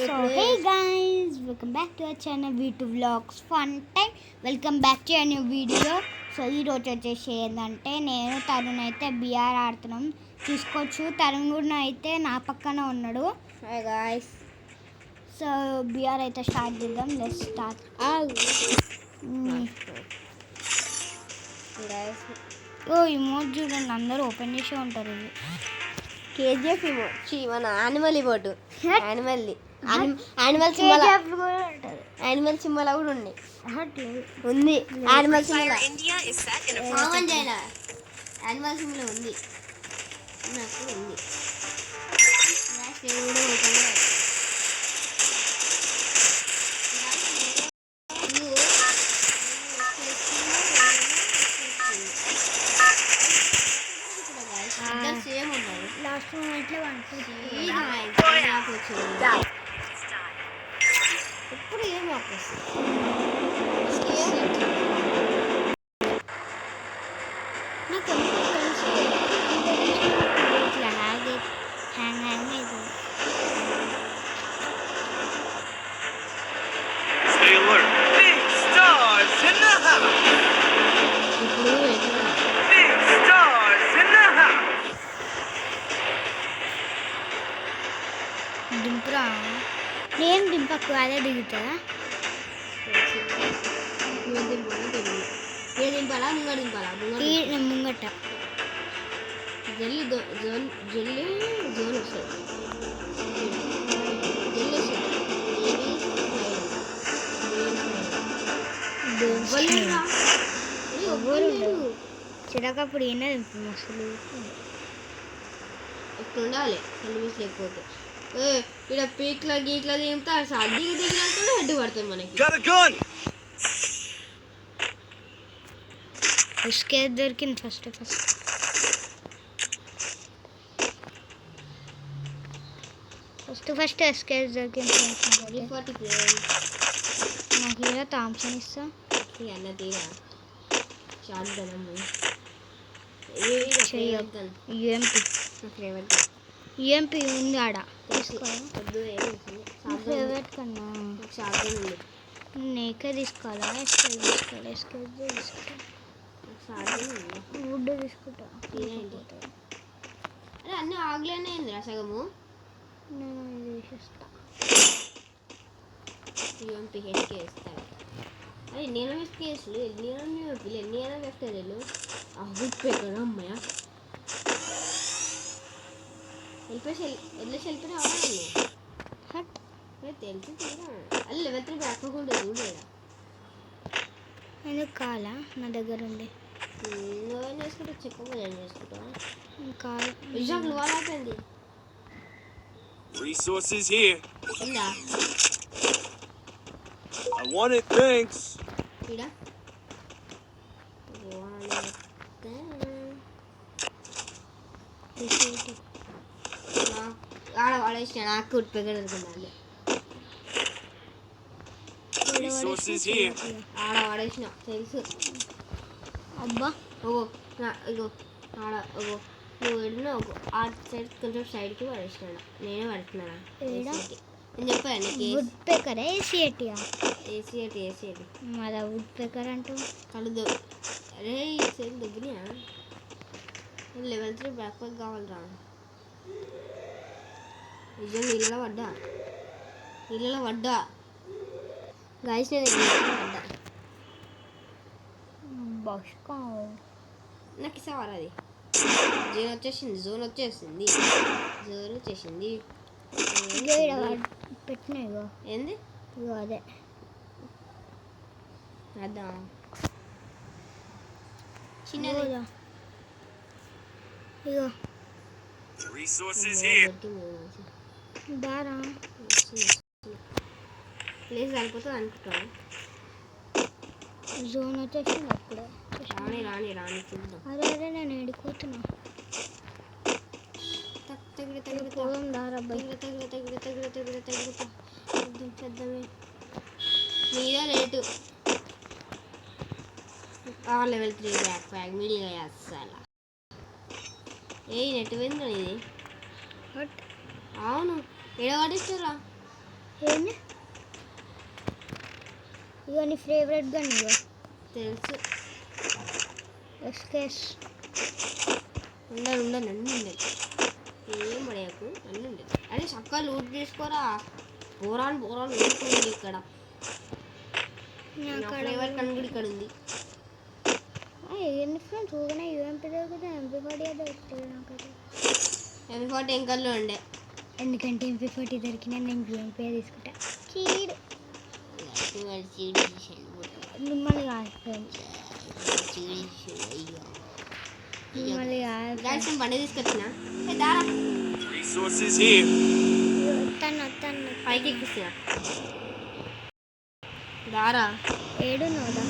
So hey guys, welcome back to our channel V2 Vlogs Fun Time. Welcome back to a new video. So ఈరోజు వచ్చేసి ఏంటంటే నేను తరుణ్ అయితే BR ఆడుతున్నాం. చూసుకోవచ్చు, తరుణ్ కూడా అయితే నా పక్కన ఉన్నాడు. Hi guys. సో బిఆర్ అయితే స్టార్ట్ చేద్దాం. Let's start. ఓ ఇమోట్ చూడండి, అందరూ ఓపెన్ చేసే ఉంటారు. ఇది కేజీఎఫ్ ఇమోట్, మన యానిమల్ ఇమోట్. యానిమల్ సింబల్ కూడా ఉంది. యానిమల్ సింబల్ యానిమల్ సింబల్ ఉంది, నాకు ఉంది. సేమ్ ఉన్నాయి. లాస్ట్ మూమెంట్లో ఎప్పుడు ఏం నాకు ఎందుకు తెలుసు ఇట్లా హ్యాంగ్ అవుతుంది. Stay alert. Big stars in the house. ఇప్పుడు Big stars in the house. దింపురా, నేను దింపకు, అదే దిగుతుందా? దింపాలా ముంగ దింపాలా? ముంగట జల్లి జోన్ వస్తుంది. జల్లి వస్తుంది. చిరకప్పుడు ఏనా దింపు అసలు ఇక్కడ ఉండాలి కనిపిస్ లేకపోతే. ఇక్కడ పీక్ల గీక్ల దింపుతా దిగినట్టు హెడ్ పడుతుంది మనకి. Got a gun. ఎస్కేప్ దొరికింది ఫస్ట్ ఎస్కేప్ దొరికింది. నాకు ఇలా థామ్సన్ ఇస్తా అన్న తీరా షార్ట్ గన్ యూఎంపీ ఉంది ఆడ, తీసుకోవాలా? ఫేవరెట్ కన్నా షార్ట్ గన్ ఉంది. నేకే తీసుకోవాలా? ఎస్కేప్ తీసుకోవాలి. ఎస్కేప్ తీసుకుంటా, వుడ్ తీసుకుంటా. అరే అన్నీ ఆగలేనే అయిందిరా సగము. నేను ఇది తీసేస్తా. యూఎంపీ హెచ్కే ఇస్తాను. అరే నేను కేసులు ఎన్ని వెక్టర్లు అవ్విపోయి అమ్మాయ వెళ్ళిపోయి రావాలి. తెలుసు తీరా అల్లు వెళ్తే బ్యాక్కుండా చూడలేదా? ఎందుకు కాలా? నా దగ్గర ఉండే నువ్వేం చేసుకుంటా చెప్పకుండా ఏం చేసుకుంటావా? కాదు, విజాకులు వాళ్ళైపోయింది. Resources here. ఉందా I want it, thanks. ఈడ ఆడ వాడేసిన నాకు ఉట్పెక్కడ దొరుకుండాలి. Resources here. ఆడ వాడేసిన తెలుసు. అబ్బా ఓగో ఇగో ఆడ ఓగో నువ్వు ఎడున్నా ఒక ఆ సైడ్ కొంచెం సైడ్కి పడేసినాడు. నేనే పడుతున్నాను. నేను చెప్పాను నీకు would pecker ఏసీఐటీయా? AC Mada would pecker అంటూ కలదు. అరే ఈ సైడ్ దగ్గర లెవెల్ 3 బ్యాక్ ప్యాక్ కావాలిరా. నిజం నీళ్ళలో పడ్డా గాయస్, నేను పడ్డా. నాకు ఇస్తావారా? అది జోన్ వచ్చేసింది. పెట్టినా ఇగో. ఏంది ఇగో అదే అదా చిన్నది. ఇగో Resources here. దారా ప్లేస్ సరిపోతుంది అనుకుంటాను. జోన్ వచ్చేసింది అప్పుడే. రాని చూద్దాం. అరే నేను ఏడిపోతున్నా. పోదాం దారా బై. చేద్దామే మీద రేటు లెవెల్ 3 బ్యాక్ ప్యాక్ మిడిగా అస్సలు. నెట్ పోయింది ఇది. అవును ఏడ పడిస్తారా? ఏంది ఇక నీ ఫేవరెట్ గన్ ఇగో తెలుసు. ఎస్కేస్ ఉండదు అన్నీ ఉండదు. ఏం పడేయకు అన్నీ ఉండదు. అరే చక్కగా లూట్ తీసుకోరా. పోరాన్ ఊరుకుంది ఇక్కడ. నా ఫేవరెట్ కన్ కూడా ఇక్కడ ఉంది. ఎన్ని ఫ్రెండ్స్ ఊగనే యూఎంపీ దొరికితే MP40 దొరుకుతుంది నాకైతే. MP40 ఏం కళ్ళు ఉండే. ఎందుకంటే MP40 దొరికినా నేను యూఎంపీ తీసుకుంటా. చీడు మిమ్మల్ని కాదు ఫ్రెండ్స్, మిమ్మల్ని కాదు. గాయస్ బండి తీసుకొచ్చిన దారా Resources here. వస్తాను పైకి ఎక్కిస్తున్నా. దారా ఏడు నోదా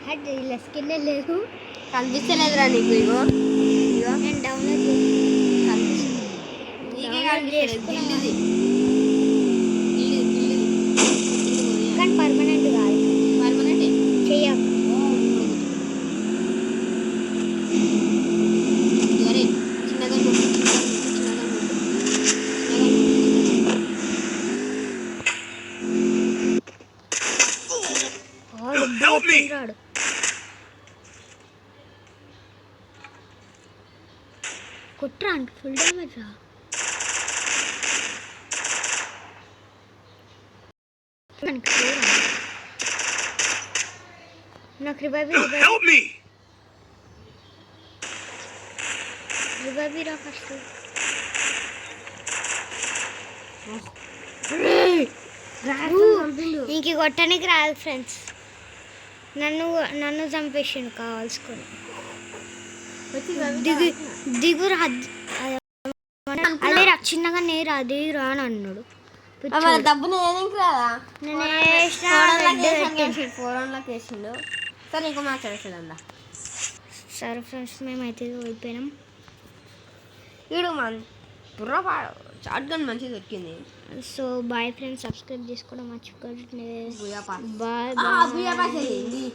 హట్ ఇలా స్కిన్ లేదు కనిపిస్తలేదురా నీకు. ఇగో నేను డౌన్లోడ్ కనిపిస్తుంది. నీకే కనిపిస్తలేదు. గిల్లుది కానీ పర్మనెంట్ కాదు. పర్మనెంట్ చెయ్యకు చిన్నగా Help me! రాడు. కొట్రా ఫుల్ డ్యామేజ్ రా. నాకు రివైవ్ Help me! రా ఫస్ట్. ఇంక కొట్టడానికి రాదు ఫ్రెండ్స్. నన్ను చంపేసిండు కావాల్సుకొని. దిగురా అదే రా చిన్నగా నేరా దిగురా అని అన్నాడు. డబ్బులు ఏదేంటి రాదా. నేను వేసిన 400 వేసిండు. సరే ఇంకో మ్యాచ్ వేసాడు అందా. సరే ఫ్రెండ్స్ మేమైతే ఓడిపోయినాం. వీడు బుర్రపాడు షార్ట్ గన్ మంచిగా దొరికింది. సో బాయ్ ఫ్రెండ్స్, సబ్స్క్రైబ్ చేసుకోవడం మర్చిపోకండి. బుయ్యాపా బాయ్ బాయ్. బుయ్యాపా చేయండి.